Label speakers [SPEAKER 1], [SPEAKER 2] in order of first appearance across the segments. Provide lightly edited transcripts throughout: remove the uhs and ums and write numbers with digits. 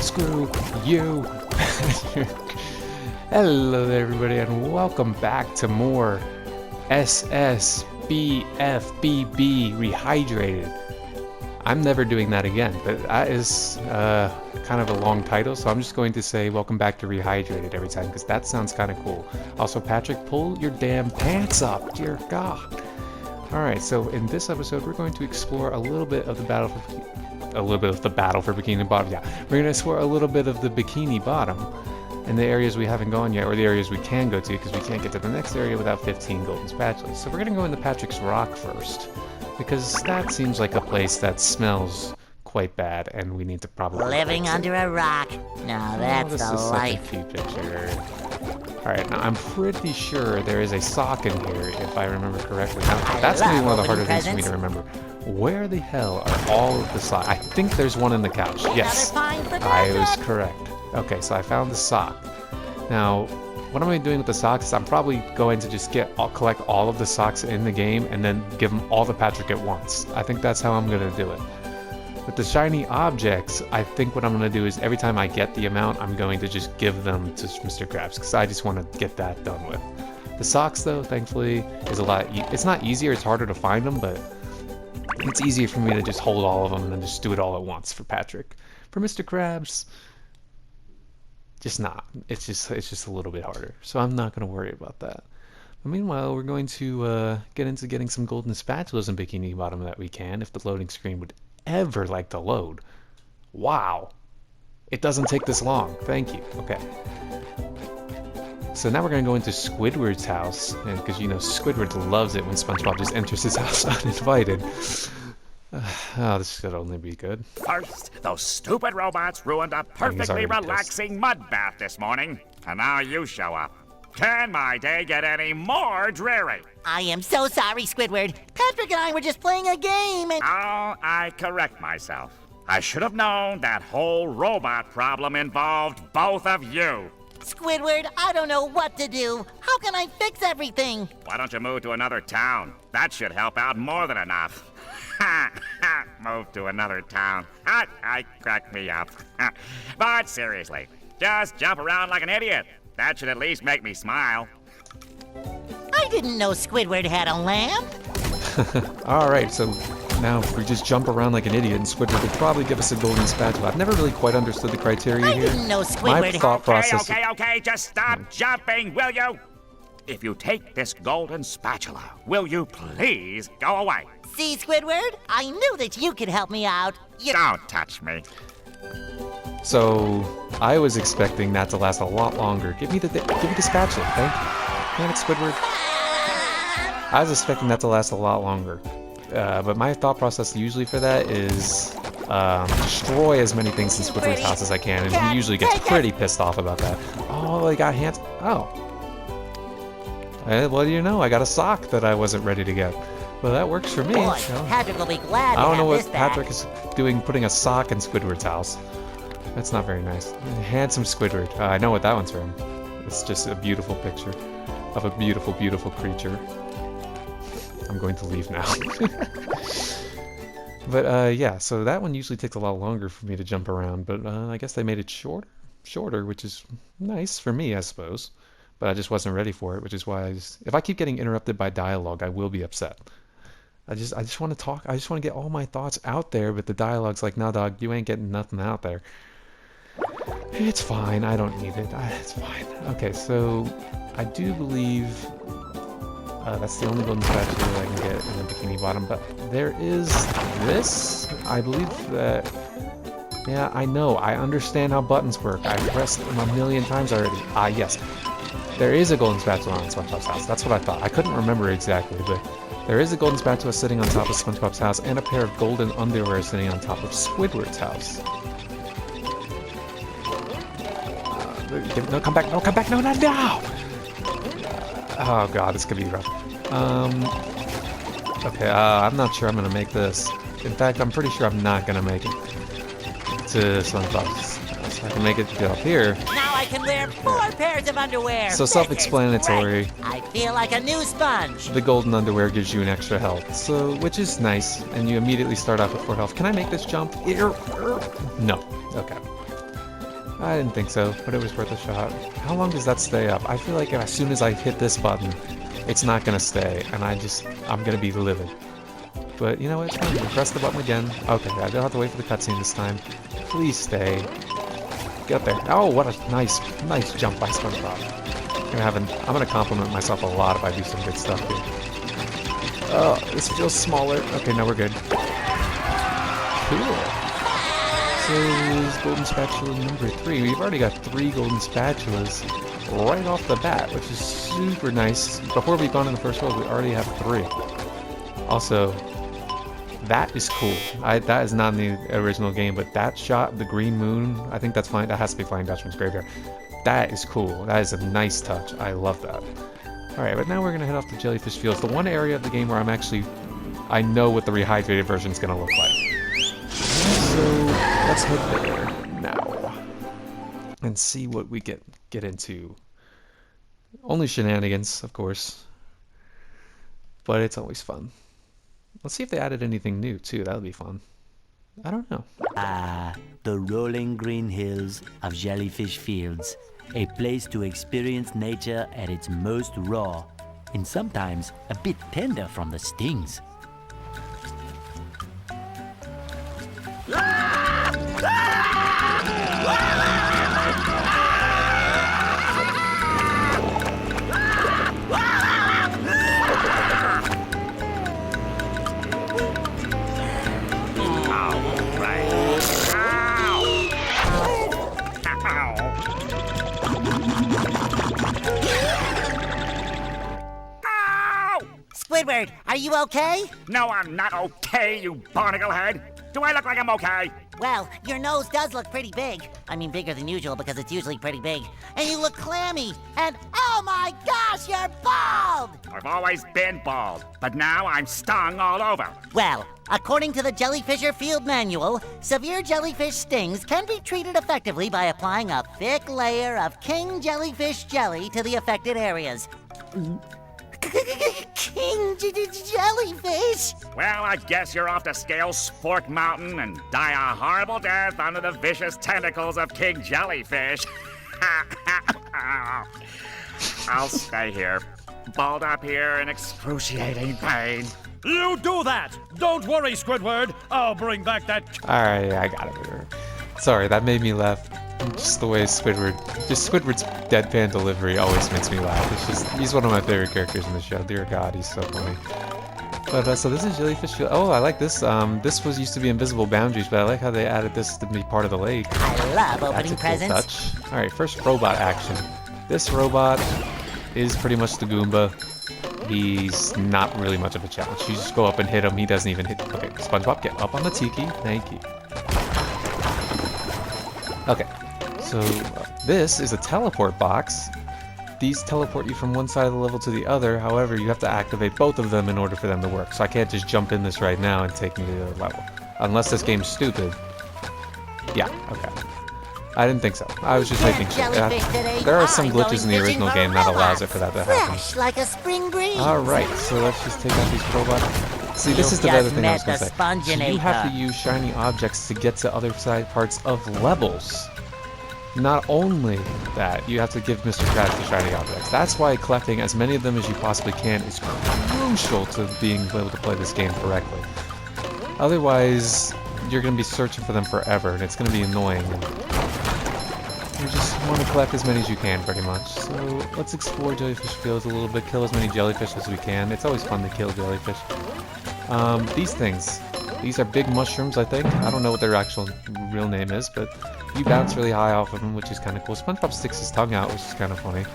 [SPEAKER 1] Screw you. Hello there, everybody, and welcome back to more BFBB Rehydrated. I'm never doing that again, but that is kind of a long title, so I'm just going to say welcome back to Rehydrated every time, because that sounds kind of cool. Also, Patrick, pull your damn pants up, dear God. Alright, so in this episode, we're going to explore a little bit of the battle for Bikini Bottom. Yeah, we're going to explore a little bit of the Bikini Bottom and the areas we haven't gone yet, or the areas we can go to, because we can't get to the next area without 15 golden spatulas. So we're going to go into Patrick's Rock first, because that seems like a place that smells quite bad, and we need to probably
[SPEAKER 2] living under a rock. No, that's
[SPEAKER 1] this
[SPEAKER 2] the
[SPEAKER 1] is
[SPEAKER 2] life.
[SPEAKER 1] such a cute picture. Alright, now I'm pretty sure there is a sock in here, if I remember correctly. Now, that's going to be one of the harder things for me to remember. Where the hell are all of the socks? I think there's one in the couch. Yes, I was correct. Okay, so I found the sock. Now, what am I doing with the socks is I'm probably going to just collect all of the socks in the game and then give them all to Patrick at once. I think that's how I'm going to do it. With the shiny objects, I think what I'm going to do is every time I get the amount, I'm going to just give them to Mr. Krabs, because I just want to get that done with. The socks, though, thankfully, is a lot... It's not easier, it's harder to find them, but it's easier for me to just hold all of them and then just do it all at once for Patrick. For Mr. Krabs, just not. It's just a little bit harder, so I'm not going to worry about that. But meanwhile, we're going to get into getting some golden spatulas in Bikini Bottom that we can, if the loading screen would ever like to load. Wow. It doesn't take this long. Thank you. Okay. So now we're going to go into Squidward's house, and because you know Squidward loves it when SpongeBob just enters his house uninvited. Oh, this should only be good.
[SPEAKER 3] First, those stupid robots ruined a perfectly relaxing mud bath this morning, and now you show up. Can my day get any more dreary?
[SPEAKER 2] I am so sorry, Squidward. Patrick and I were just playing a game and...
[SPEAKER 3] Oh, I correct myself. I should have known that whole robot problem involved both of you.
[SPEAKER 2] Squidward, I don't know what to do. How can I fix everything?
[SPEAKER 3] Why don't you move to another town? That should help out more than enough. Move to another town. I cracked me up. But seriously, just jump around like an idiot. That should at least make me smile.
[SPEAKER 2] I didn't know Squidward had a lamp.
[SPEAKER 1] Alright, so now if we just jump around like an idiot, and Squidward would probably give us a golden spatula. I've never really quite understood the criteria here.
[SPEAKER 2] I didn't know Squidward
[SPEAKER 1] My thought process...
[SPEAKER 3] Okay, just stop jumping, will you? If you take this golden spatula, will you please go away?
[SPEAKER 2] See, Squidward? I knew that you could help me out.
[SPEAKER 3] Don't touch me.
[SPEAKER 1] So, I was expecting that to last a lot longer. Give me the spatula, thank you. Damn it, Squidward. I was expecting that to last a lot longer. But my thought process usually for that is destroy as many things in Squidward's house as I can, and he usually gets pretty pissed off about that. Oh, I got hands... Oh. What do you know? I got a sock that I wasn't ready to get. Well, that works for me.
[SPEAKER 2] Boy,
[SPEAKER 1] So.
[SPEAKER 2] Patrick will be glad
[SPEAKER 1] I don't know what
[SPEAKER 2] back.
[SPEAKER 1] Patrick is doing, putting a sock in Squidward's house. That's not very nice. Handsome Squidward. I know what that one's from. It's just a beautiful picture of a beautiful, beautiful creature. I'm going to leave now. But yeah, so that one usually takes a lot longer for me to jump around, but I guess they made it shorter, which is nice for me, I suppose. But I just wasn't ready for it, which is why if I keep getting interrupted by dialogue, I will be upset. I just want to talk. I just want to get all my thoughts out there, but the dialogue's like, nah, dog, you ain't getting nothing out there. It's fine. I don't need it. It's fine. Okay, so I do believe that's the only golden spatula I can get in the Bikini Bottom, but there is this. I believe that... Yeah, I know. I understand how buttons work. I've pressed them a million times already. Ah, yes. There is a golden spatula on SpongeBob's house. That's what I thought. I couldn't remember exactly, but there is a golden spatula sitting on top of SpongeBob's house, and a pair of golden underwear sitting on top of Squidward's house. No, come back, no, come back, no, no, no! Oh god, it's gonna be rough. Okay, I'm not sure I'm gonna make this. In fact, I'm pretty sure I'm not gonna make it to SpongeBob's house. I can make it to up here.
[SPEAKER 2] Now I can wear 4 pairs of underwear.
[SPEAKER 1] So self-explanatory.
[SPEAKER 2] I feel like a new sponge.
[SPEAKER 1] The golden underwear gives you an extra health, so which is nice, and you immediately start off with 4 health. Can I make this jump? No. Okay. I didn't think so, but it was worth a shot. How long does that stay up? I feel like as soon as I hit this button, it's not gonna stay, and I'm gonna be livid. But you know what, it's fine. Press the button again. Okay, I don't have to wait for the cutscene this time. Please stay. Get there. Oh, what a nice jump by SpongeBob. I'm gonna compliment myself a lot if I do some good stuff here. Oh, this feels smaller. Okay, now we're good. Cool. So is golden spatula number 3. We've already got 3 golden spatulas right off the bat, which is super nice. Before we've gone in the first world, we already have 3. Also, that is cool. That is not in the original game, but that shot, the green moon, I think that's fine. That has to be Flying Dutchman's graveyard. That is cool. That is a nice touch. I love that. Alright, but now we're going to head off to Jellyfish Fields, the one area of the game where I know what the rehydrated version is going to look like. So, let's head there now. And see what we get into. Only shenanigans, of course. But it's always fun. Let's see if they added anything new, too. That would be fun. I don't know.
[SPEAKER 4] The rolling green hills of Jellyfish Fields. A place to experience nature at its most raw, and sometimes a bit tender from the stings.
[SPEAKER 2] Squidward, are you okay?
[SPEAKER 3] No, I'm not okay, you barnacle head. Do I look like I'm okay?
[SPEAKER 2] Well, your nose does look pretty big. I mean, bigger than usual because it's usually pretty big. And you look clammy. And oh my gosh, you're bald!
[SPEAKER 3] I've always been bald, but now I'm stung all over.
[SPEAKER 2] Well, according to the Jellyfisher Field Manual, severe jellyfish stings can be treated effectively by applying a thick layer of king jellyfish jelly to the affected areas. King Jellyfish?
[SPEAKER 3] Well, I guess you're off to scale Spork Mountain and die a horrible death under the vicious tentacles of King Jellyfish. I'll stay here, balled up here in excruciating pain.
[SPEAKER 5] You do that! Don't worry, Squidward. I'll bring back that...
[SPEAKER 1] Alright, I got it. Sorry, that made me laugh. Just the way Squidward's deadpan delivery always makes me laugh. He's one of my favorite characters in the show. Dear God, he's so funny. But so this is Jellyfish Field. Oh, I like this. This used to be invisible boundaries, but I like how they added this to be part of the lake.
[SPEAKER 2] I love opening
[SPEAKER 1] That's a cool
[SPEAKER 2] presents.
[SPEAKER 1] touch. Alright, first robot action. This robot is pretty much the Goomba. He's not really much of a challenge. You just go up and hit him. He doesn't even hit. Okay, SpongeBob, get up on the tiki. Thank you. Okay, so this is a teleport box. These teleport you from one side of the level to the other. However, you have to activate both of them in order for them to work. So I can't just jump in this right now and take me to the other level. Unless this game's stupid. Yeah, okay. I didn't think so. I was just making sure. There are some glitches in the original game that allows it for that to happen.
[SPEAKER 2] Fresh like a spring breeze.
[SPEAKER 1] Alright, so let's just take out these robots. See, this is the other thing I was going to say. So you have to use shiny objects to get to other side parts of levels. Not only that, you have to give Mr. Krabs the shiny objects. That's why collecting as many of them as you possibly can is crucial to being able to play this game correctly. Otherwise, you're going to be searching for them forever, and it's going to be annoying. You just want to collect as many as you can, pretty much. So let's explore Jellyfish Fields a little bit, kill as many jellyfish as we can. It's always fun to kill jellyfish. These things. These are big mushrooms, I think. I don't know what their actual real name is, but you bounce really high off of them, which is kind of cool. SpongeBob sticks his tongue out, which is kind of funny.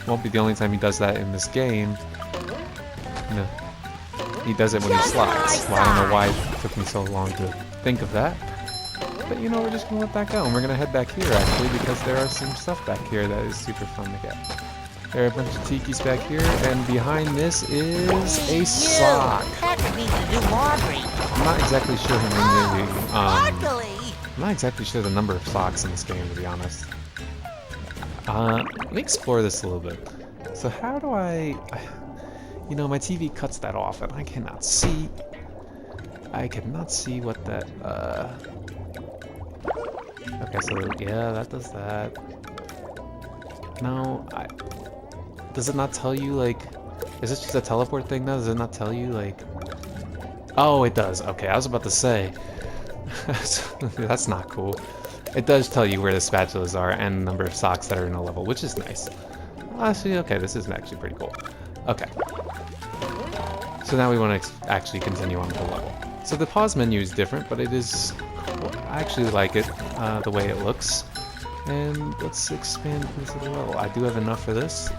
[SPEAKER 1] Won't be the only time he does that in this game. No. He does it when he slides. Well, I don't know why it took me so long to think of that. But you know, we're just going to let that go. And we're going to head back here, actually, because there are some stuff back here that is super fun to get. There are a bunch of tikis back here, and behind this is a sock.
[SPEAKER 2] Patrick needs to do laundry.
[SPEAKER 1] I'm not exactly sure
[SPEAKER 2] Sparkly!
[SPEAKER 1] I'm not exactly sure the number of socks in this game, to be honest. Let me explore this a little bit. So how do I... You know, my TV cuts that off, and I cannot see... Okay, so yeah, that does that. No, does it not tell you, like... Is this just a teleport thing now? Does it not tell you, like... Oh, it does. Okay, I was about to say. That's not cool. It does tell you where the spatulas are and the number of socks that are in a level, which is nice. Actually, okay, this is actually pretty cool. Okay. So now we want to actually continue on with the level. So the pause menu is different, but it is... I actually like it, the way it looks. And let's expand into the level. I do have enough for this.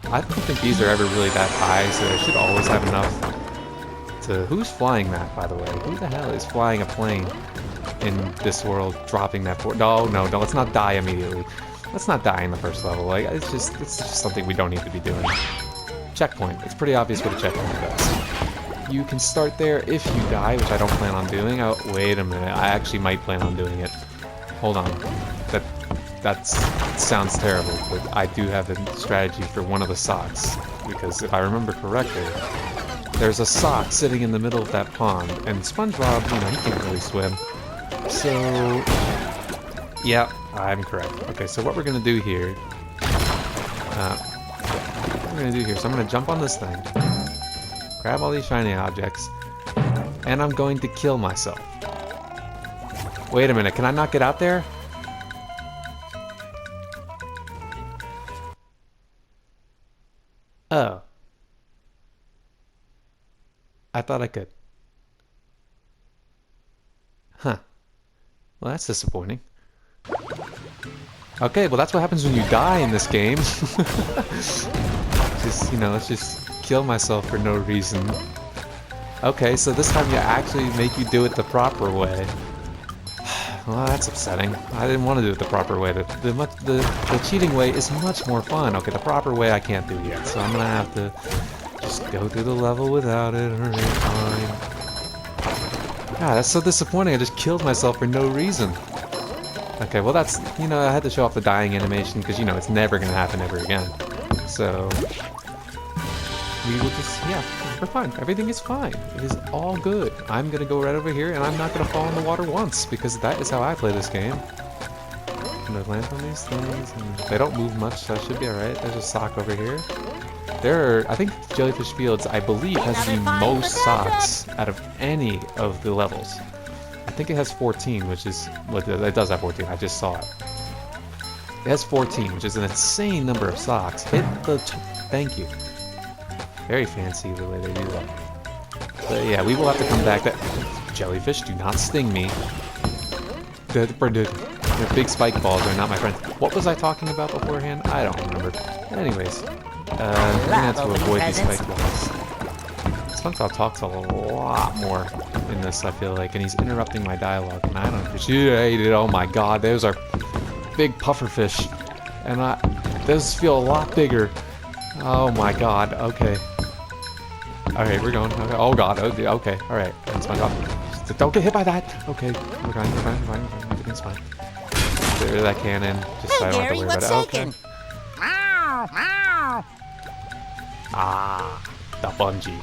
[SPEAKER 1] I don't think these are ever really that high, so I should always have enough to... Who's flying that, by the way? Who the hell is flying a plane in this world, dropping that... No, let's not die immediately. Let's not die in the first level. Like, it's just something we don't need to be doing. Checkpoint. It's pretty obvious what a checkpoint does. You can start there if you die, which I don't plan on doing. Oh, wait a minute. I actually might plan on doing it. Hold on. That sounds terrible, but I do have a strategy for one of the socks. Because if I remember correctly, there's a sock sitting in the middle of that pond, and SpongeBob, you know, he can't really swim. So, yeah, I'm correct. Okay, so what we're gonna do here, so I'm gonna jump on this thing, grab all these shiny objects, and I'm going to kill myself. Wait a minute, can I not get out there? Oh. I thought I could. Huh. Well, that's disappointing. Okay, well that's what happens when you die in this game. Just, you know, let's just kill myself for no reason. Okay, so this time you actually make you do it the proper way. Well, that's upsetting. I didn't want to do it the proper way. The cheating way is much more fun. Okay, the proper way I can't do yet, so I'm gonna have to just go through the level without it. Alright, fine. Ah, that's so disappointing. I just killed myself for no reason. Okay, well that's, you know, I had to show off the dying animation because, you know, it's never gonna happen ever again. So we will just, yeah, we're fine. Everything is fine. It is all good. I'm gonna go right over here and I'm not gonna fall in the water once because that is how I play this game. I'm gonna land on these things and they don't move much, so I should be alright. There's a sock over here. There are, I think Jellyfish Fields, I believe, has the most socks out of any of the levels. I think it has 14, which is, well, it does have 14, I just saw it. It has 14, which is an insane number of socks. Hit the, thank you. Very fancy the way they do that. But yeah, we will have to come back. Jellyfish, do not sting me. The big spike balls are not my friends. What was I talking about beforehand? I don't remember. Anyways, we're gonna have to avoid these spike balls. SpongeBob talks a lot more in this, I feel like, and he's interrupting my dialogue, and I don't appreciate it. Oh my god, those are big pufferfish, and those feel a lot bigger. Oh my god, okay. Alright, we're going. Okay. Oh god, okay, alright. SpongeBob, don't get hit by that! Okay, we're fine, everything's fine. There's that cannon, just so I don't have to worry about it. Okay. Ah, the bungee.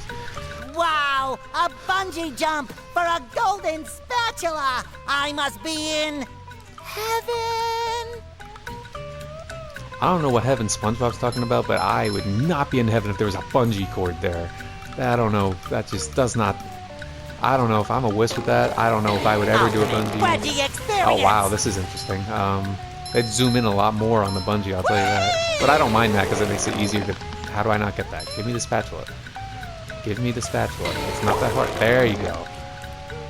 [SPEAKER 2] Wow, a bungee jump for a golden spatula! I must be in heaven!
[SPEAKER 1] I don't know what heaven SpongeBob's talking about, but I would not be in heaven if there was a bungee cord there. I don't know, that just does not... I don't know if I'm a wisp with that. I don't know if I would ever do a bungee. Oh wow, this is interesting. They'd zoom in a lot more on the bungee, I'll tell you that. But I don't mind that because it makes it easier to... How do I not get that? Give me the spatula. Give me the spatula. It's not that hard. There you go.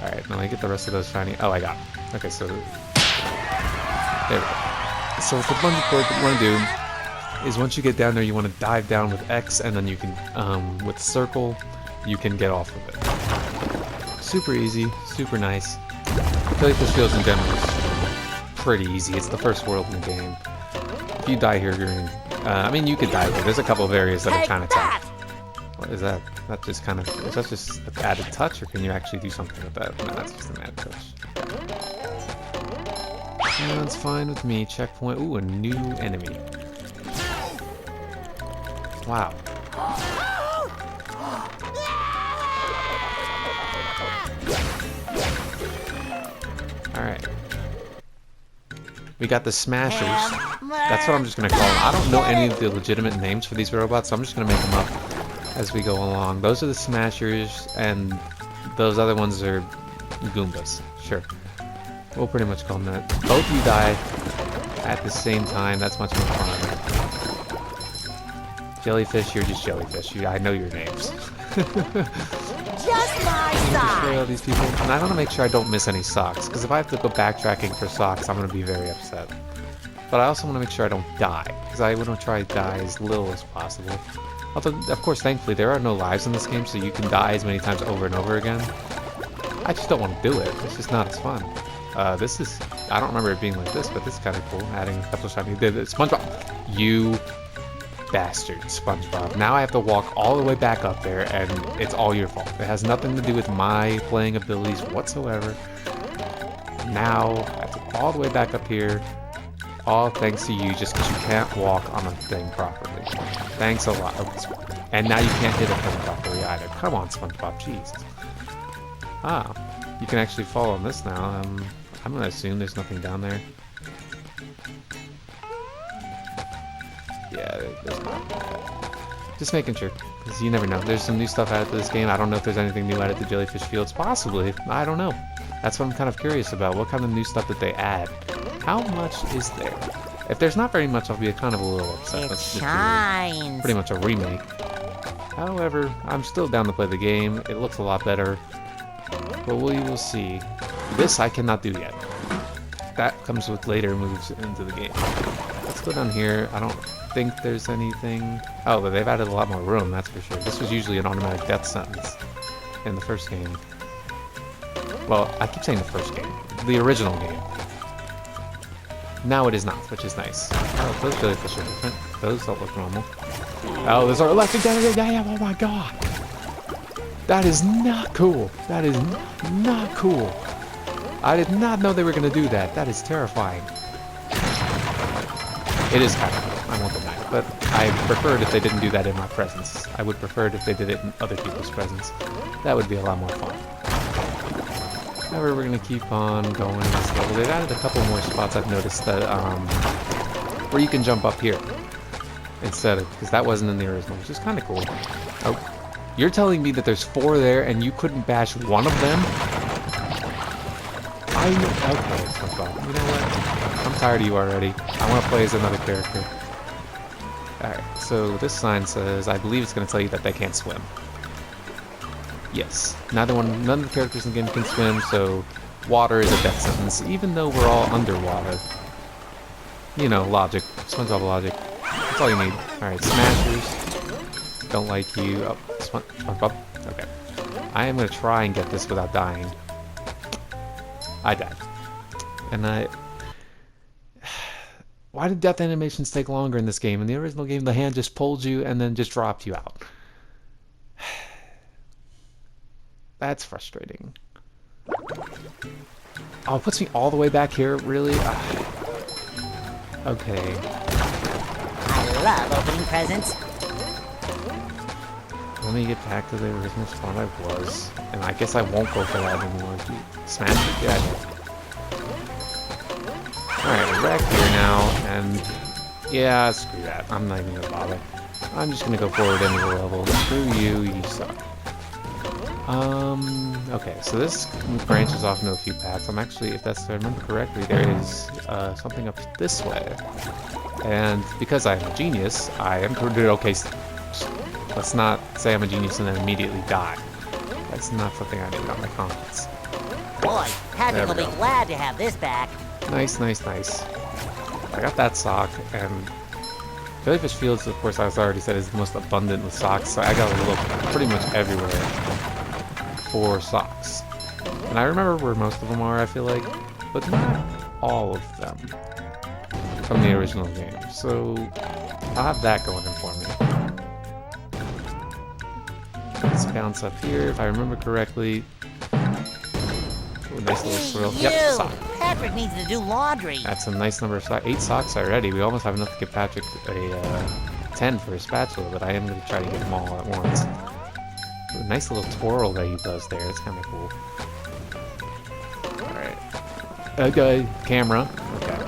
[SPEAKER 1] Alright, now I get the rest of those shiny... Oh, I got it. Okay, so... There we go. So with the bungee cord, what you want to do is once you get down there, you want to dive down with X, and then you can, with circle, you can get off of it. Super easy, super nice. Jellyfish Fields in general is pretty easy. It's the first world in the game. If you die here, you're in... I mean, you could die here. There's a couple of areas that are kind of tough. What is that? That just kind of... Is that just an added touch, or can you actually do something with that? No, that's just an added touch. That's fine with me. Checkpoint. Ooh, a new enemy. Wow. Alright. We got the Smashers. That's what I'm just gonna call them. I don't know any of the legitimate names for these robots, so I'm just gonna make them up as we go along. Those are the Smashers, and those other ones are Goombas. Sure. We'll pretty much call them that. Both of you die at the same time. That's much more fun. Jellyfish, you're just Jellyfish. I know your names.
[SPEAKER 2] Just my size.
[SPEAKER 1] All these people. And I want to make sure I don't miss any socks, because if I have to go backtracking for socks, I'm going to be very upset. But I also want to make sure I don't die, because I want to try to die as little as possible. Although, of course, thankfully, there are no lives in this game, so you can die as many times over and over again. I just don't want to do it. It's just not as fun. This is... I don't remember it being like this, but this is kind of cool. Adding a couple of shiny... Spongebob! You bastard, Spongebob. Now I have to walk all the way back up there, and it's all your fault. It has nothing to do with my playing abilities whatsoever. Now I have to go all the way back up here, all thanks to you, just because you can't walk on a thing properly. Thanks a lot. And now you can't hit a thing properly either. Come on, Spongebob, jeez. Ah, you can actually fall on this now. I'm gonna assume there's nothing down there. Yeah, there's not. Just making sure, because you never know. There's some new stuff added to this game. I don't know if there's anything new added to Jellyfish Fields. Possibly. I don't know. That's what I'm kind of curious about. What kind of new stuff did they add? How much is there? If there's not very much, I'll be kind of a little upset.
[SPEAKER 2] It shines.
[SPEAKER 1] Pretty much a remake. However, I'm still down to play the game. It looks a lot better. But we will see. This I cannot do yet. That comes with later moves into the game. Let's go down here. I don't think there's anything. Oh, but they've added a lot more room, that's for sure. This was usually an automatic death sentence in the first game. Well, I keep saying the first game. The original game. Now it is not, which is nice. Oh, those jellyfish are different. Those don't look normal. Oh, there's our electric damn, oh my god! That is not cool. That is not cool. I did not know they were going to do that. That is terrifying. It is kind of cool, I won't deny it, but I preferred if they didn't do that in my presence. I would prefer it if they did it in other people's presence. That would be a lot more fun. However, we're going to keep on going this level. They've added a couple more spots I've noticed that, where you can jump up here instead of, because that wasn't in the original, which is kind of cool. Oh, you're telling me that there's 4 there and you couldn't bash one of them? Okay, SpongeBob. You know what? I'm tired of you already. I want to play as another character. Alright, so this sign says, I believe it's going to tell you that they can't swim. Yes. None of the characters in the game can swim, so water is a death sentence, even though we're all underwater. You know, logic. SpongeBob logic. That's all you need. Alright, Smashers. Don't like you. Oh, SpongeBob. Okay. I am going to try and get this without dying. I died. And why did death animations take longer in this game? In the original game, the hand just pulled you and then just dropped you out. That's frustrating. Oh, it puts me all the way back here? Really? Okay.
[SPEAKER 2] I love opening presents.
[SPEAKER 1] Let me get back to the original spot I was. And I guess I won't go for that anymore. Smash it? Yeah, I know. Alright, we're back here now, and yeah, screw that. I'm not even gonna bother. I'm just gonna go forward into the level. Screw you, you suck. Okay, so this branches off into a few paths. I'm actually, if I remember correctly, there is something up this way. And because I'm a genius, I am pretty okay. Let's not say I'm a genius and then immediately die. That's not something I need on my confidence.
[SPEAKER 2] Boy, Patrick will be glad to have this back.
[SPEAKER 1] Nice, nice, nice. I got that sock, and Jellyfish Fields, of course, as I already said, is the most abundant with socks, so I gotta look pretty much everywhere for socks. And I remember where most of them are, I feel like, but not all of them from the original game. So I'll have that going in for me. Let's bounce up here, if I remember correctly. Ooh, nice little swirl. Yep, sock.
[SPEAKER 2] Patrick needs to do laundry.
[SPEAKER 1] That's a nice number of socks. 8 socks already. We almost have enough to get Patrick a 10 for a spatula, but I am going to try to get them all at once. Ooh, nice little twirl that he does there. That's kind of cool. Alright. Okay, camera. Okay.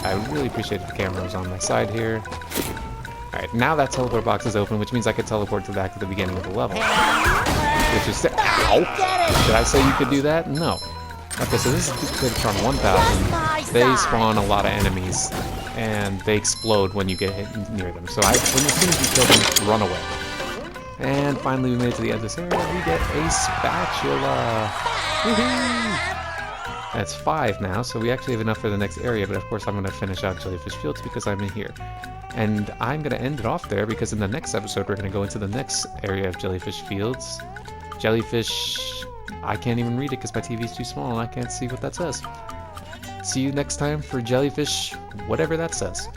[SPEAKER 1] I really appreciate if the camera was on my side here. Alright, now that teleport box is open, which means I could teleport back to the beginning of the level. Which is... Ow! Did I say you could do that? No. Okay, so this is Glitchon 1000. They spawn a lot of enemies, and they explode when you get hit near them. So as soon as you kill them, run away. And finally we made it to the end of this area. We get a spatula. Woohoo! That's 5 now, so we actually have enough for the next area, but of course I'm going to finish out Jellyfish Fields because I'm in here. And I'm going to end it off there because in the next episode we're going to go into the next area of Jellyfish Fields. Jellyfish... I can't even read it because my TV's too small and I can't see what that says. See you next time for Jellyfish, whatever that says.